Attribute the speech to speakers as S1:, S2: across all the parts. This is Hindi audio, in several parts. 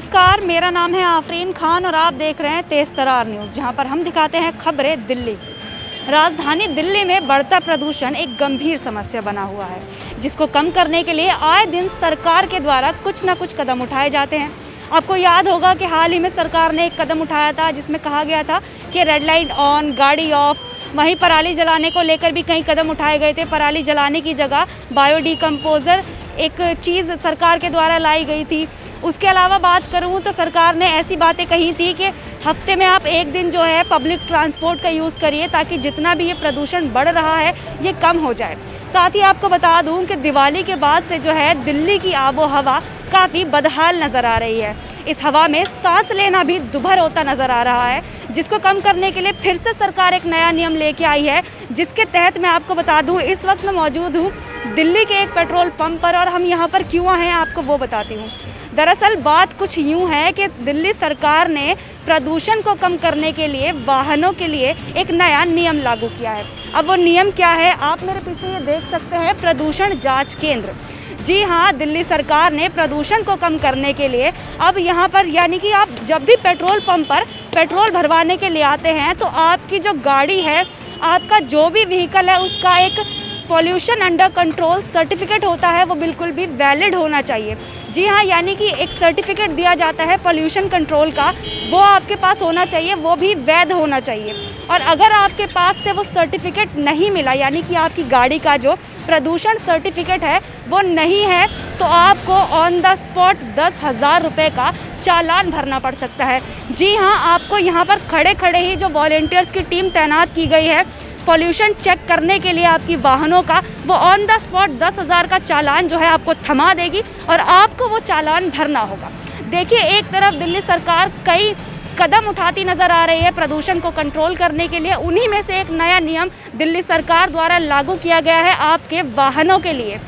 S1: नमस्कार, मेरा नाम है आफरीन खान और आप देख रहे हैं तेज तरार न्यूज़, जहां पर हम दिखाते हैं खबरें दिल्ली की। राजधानी दिल्ली में बढ़ता प्रदूषण एक गंभीर समस्या बना हुआ है, जिसको कम करने के लिए आए दिन सरकार के द्वारा कुछ न कुछ कदम उठाए जाते हैं। आपको याद होगा कि हाल ही में सरकार ने एक कदम उठाया था जिसमें कहा गया था कि रेड लाइट ऑन, गाड़ी ऑफ। वहीं पराली जलाने को लेकर भी कई कदम उठाए गए थे। पराली जलाने की जगह बायोडिकम्पोजर एक चीज़ सरकार के द्वारा लाई गई थी। उसके अलावा बात करूँ तो सरकार ने ऐसी बातें कही थी कि हफ्ते में आप एक दिन जो है पब्लिक ट्रांसपोर्ट का यूज़ करिए, ताकि जितना भी ये प्रदूषण बढ़ रहा है ये कम हो जाए। साथ ही आपको बता दूं कि दिवाली के बाद से जो है दिल्ली की आबो हवा काफ़ी बदहाल नज़र आ रही है। इस हवा में सांस लेना भी दुभर होता नज़र आ रहा है, जिसको कम करने के लिए फिर से सरकार एक नया नियम लेके आई है, जिसके तहत मैं आपको बता दूं इस वक्त मैं मौजूद हूं दिल्ली के एक पेट्रोल पंप पर, और हम यहां पर क्यों आए हैं आपको वो बताती हूं। दरअसल बात कुछ यूँ है कि दिल्ली सरकार ने प्रदूषण को कम करने के लिए वाहनों के लिए एक नया नियम लागू किया है। अब वो नियम क्या है, आप मेरे पीछे ये देख सकते हैं, प्रदूषण जांच केंद्र। जी हाँ, दिल्ली सरकार ने प्रदूषण को कम करने के लिए अब यहाँ पर, यानी कि आप जब भी पेट्रोल पंप पर पेट्रोल भरवाने के लिए आते हैं तो आपकी जो गाड़ी है, आपका जो भी व्हीकल है, उसका एक पॉल्यूशन अंडर कंट्रोल सर्टिफिकेट होता है, वो बिल्कुल भी वैलिड होना चाहिए। जी हाँ, यानी कि एक सर्टिफिकेट दिया जाता है पॉल्यूशन कंट्रोल का, वो आपके पास होना चाहिए, वो भी वैध होना चाहिए। और अगर आपके पास से वो सर्टिफिकेट नहीं मिला, यानी कि आपकी गाड़ी का जो प्रदूषण सर्टिफिकेट है वो नहीं है, तो आपको ऑन द स्पॉट 10,000 रुपये का चालान भरना पड़ सकता है। जी हाँ, आपको यहाँ पर खड़े खड़े ही जो वॉलंटियर्स की टीम तैनात की गई है पॉल्यूशन चेक करने के लिए आपकी वाहनों का, वो ऑन द स्पॉट 10,000 का चालान जो है आपको थमा देगी और आपको वो चालान भरना होगा। देखिए, एक तरफ दिल्ली सरकार कई कदम उठाती नज़र आ रही है प्रदूषण को कंट्रोल करने के लिए। उन्हीं में से एक नया नियम दिल्ली सरकार द्वारा लागू किया गया है आपके वाहनों के लिए।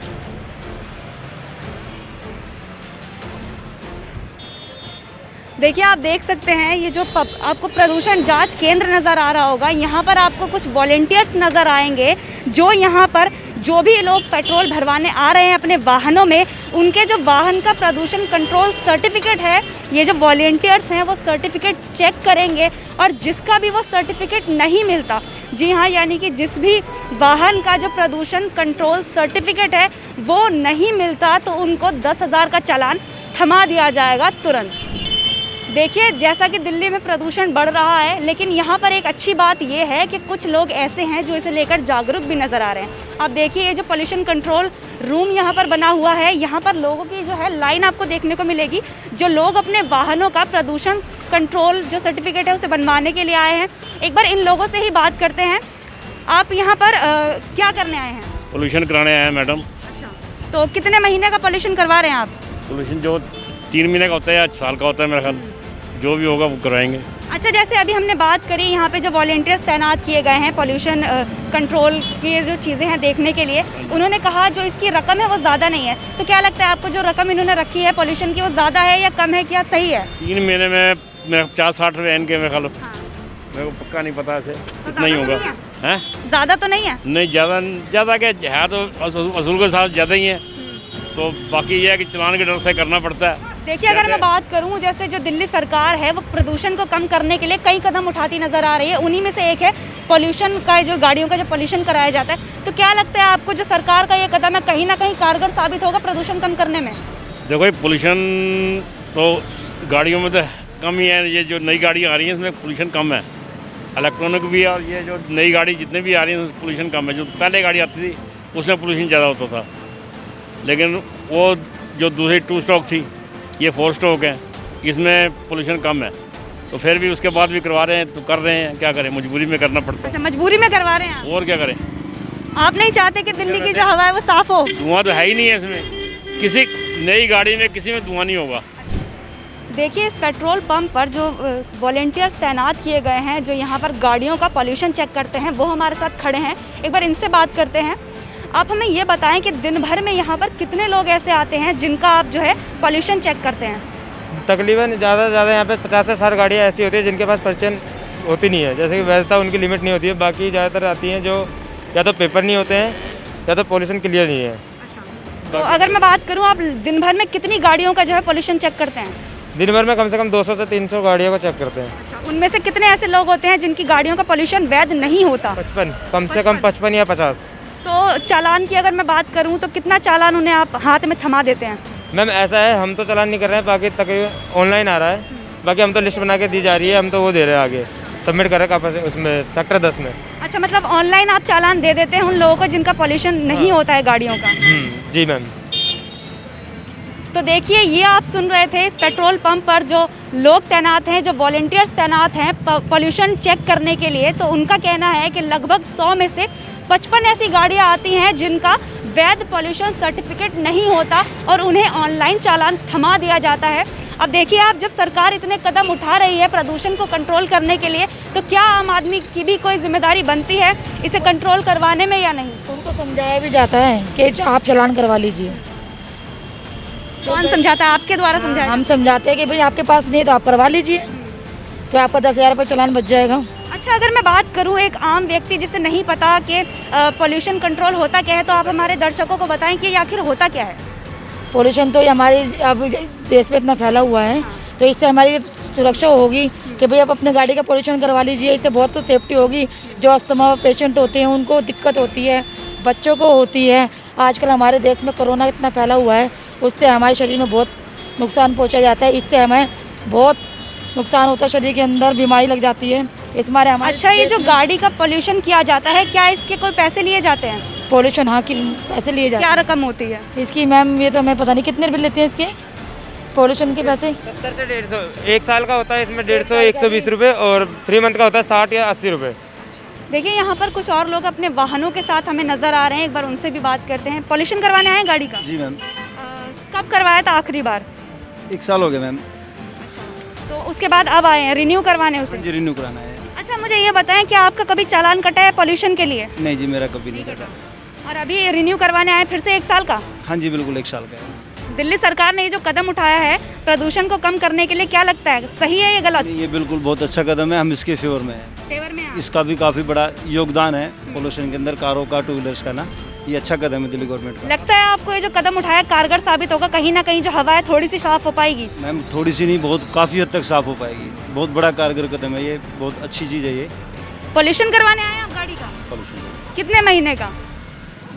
S1: देखिए, आप देख सकते हैं ये जो आपको प्रदूषण जांच केंद्र नज़र आ रहा होगा, यहाँ पर आपको कुछ वॉलंटियर्स नज़र आएंगे जो यहाँ पर जो भी लोग पेट्रोल भरवाने आ रहे हैं अपने वाहनों में, उनके जो वाहन का प्रदूषण कंट्रोल सर्टिफिकेट है, ये जो वॉलंटियर्स हैं वो सर्टिफिकेट चेक करेंगे। और जिसका भी वो सर्टिफिकेट नहीं मिलता, जी हाँ, यानी कि जिस भी वाहन का जो प्रदूषण कंट्रोल सर्टिफिकेट है वो नहीं मिलता, तो उनको 10,000 का चालान थमा दिया जाएगा तुरंत। देखिए, जैसा कि दिल्ली में प्रदूषण बढ़ रहा है, लेकिन यहाँ पर एक अच्छी बात ये है कि कुछ लोग ऐसे हैं जो इसे लेकर जागरूक भी नज़र आ रहे हैं। आप देखिए, ये जो पॉल्यूशन कंट्रोल रूम यहाँ पर बना हुआ है, यहाँ पर लोगों की जो है लाइन आपको देखने को मिलेगी, जो लोग अपने वाहनों का प्रदूषण कंट्रोल जो सर्टिफिकेट है उसे बनवाने के लिए आए हैं। एक बार इन लोगों से ही बात करते हैं। आप यहाँ पर क्या करने आए हैं?
S2: पोल्यूशन कराने आए हैं मैडम।
S1: अच्छा, तो कितने महीने का पॉल्यूशन करवा रहे हैं आप?
S2: पोल्यूशन जो 3 महीने का होता है या साल का होता है, मेरा ख्याल जो भी होगा वो कराएंगे।
S1: अच्छा, जैसे अभी हमने बात करी, यहाँ पे जो वॉलंटियर्स तैनात किए गए हैं पॉल्यूशन कंट्रोल की जो चीज़ें हैं देखने के लिए, उन्होंने कहा जो इसकी रकम है वो ज़्यादा नहीं है। तो क्या लगता है आपको, जो रकम इन्होंने रखी है पॉल्यूशन की, वो ज़्यादा है या कम है, क्या सही है?
S2: 3 महीने में मेरे 50-60 रुपये इनके, मेरे ख्याल मेरे को पक्का नहीं पता ऐसे इतना ही होगा। हैं,
S1: ज़्यादा तो नहीं है?
S2: नहीं, ज़्यादा क्या है, तो असूल के साथ ज़्यादा ही है। तो बाकी ये है कि चलान के डर से करना पड़ता है।
S1: देखिए, अगर मैं बात करूं, जैसे जो दिल्ली सरकार है वो प्रदूषण को कम करने के लिए कई कदम उठाती नज़र आ रही है। उन्हीं में से एक है पॉल्यूशन का, जो गाड़ियों का जो पॉल्यूशन कराया जाता है। तो क्या लगता है आपको, जो सरकार का ये कदम है कहीं ना कहीं कारगर साबित होगा प्रदूषण कम करने में?
S2: देखो, पोल्यूशन तो गाड़ियों में तो कम ही है। ये जो नई गाड़ियाँ आ रही हैं इसमें पोल्यूशन कम है, इलेक्ट्रॉनिक भी है, और ये जो नई गाड़ी जितने भी आ रही हैं उसमें पोल्यूशन कम है। जो पहले गाड़ी आती थी उसमें पोल्यूशन ज़्यादा होता था, लेकिन वो जो दूसरी 2 स्ट्रोक थी, ये 4 स्ट्रोक है, इसमें पोल्यूशन कम है। तो फिर भी उसके बाद भी करवा रहे हैं, तो कर रहे हैं, क्या करें, मजबूरी में करना पड़ता है।
S1: अच्छा, मजबूरी में करवा रहे हैं आप?
S2: और क्या करें।
S1: आप नहीं चाहते कि दिल्ली की जो हवा है वो साफ़ हो?
S2: धुआं तो है ही नहीं है इसमें, किसी नई गाड़ी में किसी में धुआं नहीं होगा।
S1: देखिए, इस पेट्रोल पंप पर जो वॉलंटियर्स तैनात किए गए हैं, जो यहाँ पर गाड़ियों का पॉल्यूशन चेक करते हैं, वो हमारे साथ खड़े हैं। एक बार इनसे बात करते हैं। आप हमें ये बताएं कि दिन भर में यहाँ पर कितने लोग ऐसे आते हैं जिनका आप जो है पॉल्यूशन चेक करते हैं?
S3: तकरीबन ज़्यादा से ज़्यादा यहाँ पे 50 से 60 गाड़ियाँ ऐसी होती है जिनके पास पर्चन होती नहीं है। जैसे कि वैसा उनकी लिमिट नहीं होती है। बाकी ज़्यादातर आती हैं जो या तो पेपर नहीं होते हैं या तो पॉल्यूशन क्लियर नहीं है।
S1: तो अगर मैं बात करूँ, आप दिन भर में कितनी गाड़ियों का जो है पॉल्यूशन चेक करते हैं?
S3: दिन भर में कम से कम 200 से 300 गाड़ियों को चेक करते हैं।
S1: अच्छा, उनमें से कितने ऐसे लोग होते हैं जिनकी गाड़ियों का पोल्यूशन वैध नहीं होता?
S3: 55, कम से कम 55 या 50।
S1: तो चालान की अगर मैं बात करूं तो कितना चालान उन्हें आप हाथ में थमा देते हैं?
S3: मैम ऐसा है, हम तो चालान नहीं कर रहे हैं, बाकी तक ऑनलाइन आ रहा है, बाकी हम तो लिस्ट बना के दी जा रही है, हम तो वो दे रहे हैं आगे, सबमिट कर रहे हैं उसमें सेक्टर 10 में।
S1: अच्छा, मतलब ऑनलाइन आप चालान दे देते हैं उन लोगों को जिनका पोल्यूशन नहीं होता है गाड़ियों का?
S3: जी मैम।
S1: तो देखिए, ये आप सुन रहे थे, इस पेट्रोल पंप पर जो लोग तैनात हैं, जो वॉलंटियर्स तैनात हैं पोल्यूशन चेक करने के लिए, तो उनका कहना है कि लगभग 100 में से 55 ऐसी गाड़ियां आती हैं जिनका वैध पोल्यूशन सर्टिफिकेट नहीं होता और उन्हें ऑनलाइन चालान थमा दिया जाता है। अब देखिए, आप जब सरकार इतने कदम उठा रही है प्रदूषण को कंट्रोल करने के लिए, तो क्या आम आदमी की भी कोई जिम्मेदारी बनती है इसे कंट्रोल करवाने में या नहीं?
S4: उनको समझाया भी जाता है कि आप चालान करवा लीजिए।
S1: कौन समझाता है? आपके द्वारा समझाया?
S4: हम समझाते हैं कि भाई आपके पास नहीं तो आप करवा लीजिए, तो आपका 10,000 रुपये चालान बच जाएगा।
S1: अच्छा, अगर मैं बात करूं एक आम व्यक्ति जिसे नहीं पता कि पोल्यूशन कंट्रोल होता क्या है, तो आप हमारे दर्शकों को बताएं कि ये आखिर होता क्या है?
S4: पोल्यूशन तो हमारे अब देश में इतना फैला हुआ है, तो इससे हमारी सुरक्षा होगी कि भाई आप अपने गाड़ी का पोल्यूशन करवा लीजिए, इससे बहुत तो सेफ्टी होगी। जो अस्थमा पेशेंट होते हैं उनको दिक्कत होती है, बच्चों को होती है। आजकल हमारे देश में कोरोना इतना फैला हुआ है, उससे हमारे शरीर में बहुत नुकसान पहुँचा जाता है, इससे हमें बहुत नुकसान होता है, शरीर के अंदर बीमारी लग जाती है। इस मारे हमारे
S1: अच्छा, ये जो गाड़ी का पोल्यूशन किया जाता है, क्या इसके कोई पैसे लिए जाते हैं?
S4: पोल्यूशन हाँ कि पैसे लिए जाते
S1: क्या रकम होती है
S4: हैं इसकी? मैम ये तो हमें पता नहीं कितने रुपये लेते हैं इसके पोल्यूशन के पैसे।
S3: 70 से 150, एक साल का होता है, इसमें 150 120 रुपये, और 3 मंथ का होता है 60 या 80 रुपये।
S1: देखिए, यहाँ पर कुछ और लोग अपने वाहनों के साथ हमें नजर आ रहे हैं, एक बार उनसे भी बात करते हैं। पोल्यूशन करवाने आए हैं गाड़ी का?
S5: जी मैम।
S1: कब करवाया था आखिरी बार?
S5: 1 साल हो गया मैम।
S1: तो उसके बाद अब आए हैं रिन्यू करवाने उसे?
S5: जी रिन्यू कराना है।
S1: अच्छा, मुझे ये बताएं कि आपका कभी चालान कटा है पोल्यूशन के लिए?
S5: नहीं जी, मेरा कभी नहीं कटा।
S1: और अभी रिन्यू करवाने आए फिर से 1 साल का?
S5: हाँ जी बिल्कुल, 1 साल का है।
S1: दिल्ली सरकार ने ये जो कदम उठाया है प्रदूषण को कम करने के लिए, क्या लगता है सही है या गलत?
S5: ये बिल्कुल बहुत अच्छा कदम है, हम इसके फेवर में हैं।
S1: फेवर में हैं?
S5: इसका भी काफ़ी बड़ा योगदान है पोल्यूशन के अंदर, कारों का, 2 व्हीलर्स का ना। ये अच्छा कदम है दिल्ली गवर्नमेंट का।
S1: लगता है आपको ये जो कदम उठाया कारगर साबित होगा? कहीं ना कहीं जो हवा है थोड़ी सी साफ हो पाएगी?
S5: मैम थोड़ी सी नहीं, बहुत काफ़ी हद तक साफ हो पाएगी। बहुत बड़ा कारगर कदम है ये, बहुत अच्छी चीज़ है ये।
S1: पोल्यूशन करवाने आए हैं आप गाड़ी का?
S5: पोल्यूशन
S1: कितने महीने का?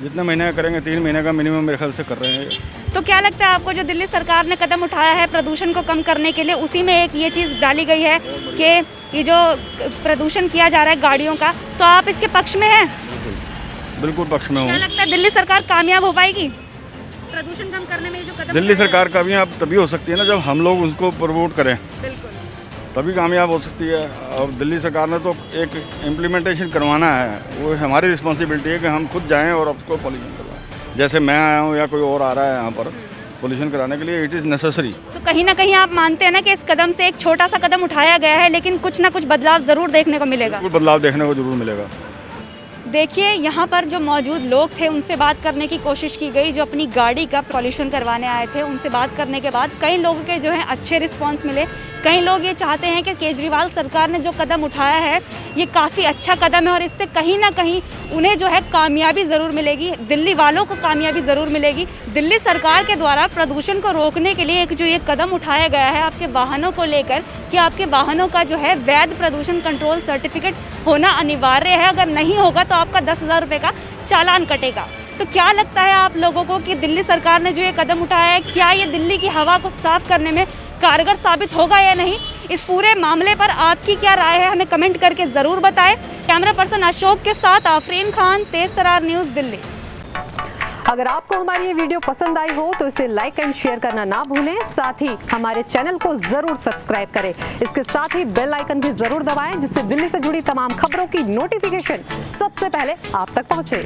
S6: जितने महीने का करेंगे, 3 महीने का मिनिमम मेरे ख्याल से कर रहे हैं।
S1: तो क्या लगता है आपको जो दिल्ली सरकार ने कदम उठाया है प्रदूषण को कम करने के लिए, उसी में एक ये चीज़ डाली गई है कि ये जो प्रदूषण किया जा रहा है गाड़ियों का, तो आप इसके पक्ष में हैं?
S6: बिल्कुल पक्ष में
S1: क्या
S6: हूँ।
S1: लगता है दिल्ली सरकार कामयाब हो पाएगी प्रदूषण कम करने में? ये जो कदम
S6: दिल्ली
S1: उठाया है?
S6: सरकार कामयाब तभी हो सकती है ना जब हम लोग उसको प्रमोट करें,
S1: बिल्कुल।
S6: तभी कामयाब हो सकती है। और दिल्ली सरकार ने तो एक इम्प्लीमेंटेशन करवाना है, वो हमारी रिस्पॉन्सिबिलिटी है कि हम खुद जाएं और उसको पोल्यूशन करवाएं। जैसे मैं आया हूँ या कोई और आ रहा है यहाँ पर पोल्यूशन कराने के लिए, इट इज़ नेसेसरी।
S1: तो कहीं ना कहीं आप मानते हैं ना कि इस कदम से एक छोटा सा कदम उठाया गया है, लेकिन कुछ ना कुछ बदलाव ज़रूर देखने को मिलेगा?
S6: बिल्कुल बदलाव देखने को जरूर मिलेगा।
S1: देखिए, यहाँ पर जो मौजूद लोग थे उनसे बात करने की कोशिश की गई, जो अपनी गाड़ी का पॉल्यूशन करवाने आए थे। उनसे बात करने के बाद कई लोगों के जो है अच्छे रिस्पांस मिले। कई लोग ये चाहते हैं कि केजरीवाल सरकार ने जो कदम उठाया है ये काफ़ी अच्छा कदम है और इससे कहीं ना कहीं उन्हें जो है कामयाबी ज़रूर मिलेगी, दिल्ली वालों को कामयाबी ज़रूर मिलेगी। दिल्ली सरकार के द्वारा प्रदूषण को रोकने के लिए एक जो ये कदम उठाया गया है आपके वाहनों को लेकर, कि आपके वाहनों का जो है वैध प्रदूषण कंट्रोल सर्टिफिकेट होना अनिवार्य है। अगर नहीं होगा तो आपका 10,000 रुपये का चालान कटेगा। तो क्या लगता है आप लोगों को कि दिल्ली सरकार ने जो ये कदम उठाया है, क्या ये दिल्ली की हवा को साफ करने में कारगर साबित होगा या नहीं? इस पूरे मामले पर आपकी क्या राय है, हमें कमेंट करके ज़रूर बताएं। कैमरा पर्सन अशोक के साथ आफरीन खान, तेज तरार न्यूज़, दिल्ली।
S7: अगर आपको हमारी ये वीडियो पसंद आई हो तो इसे लाइक एंड शेयर करना ना भूलें। साथ ही हमारे चैनल को जरूर सब्सक्राइब करें। इसके साथ ही बेल आइकन भी जरूर दबाएं, जिससे दिल्ली से जुड़ी तमाम खबरों की नोटिफिकेशन सबसे पहले आप तक पहुंचे।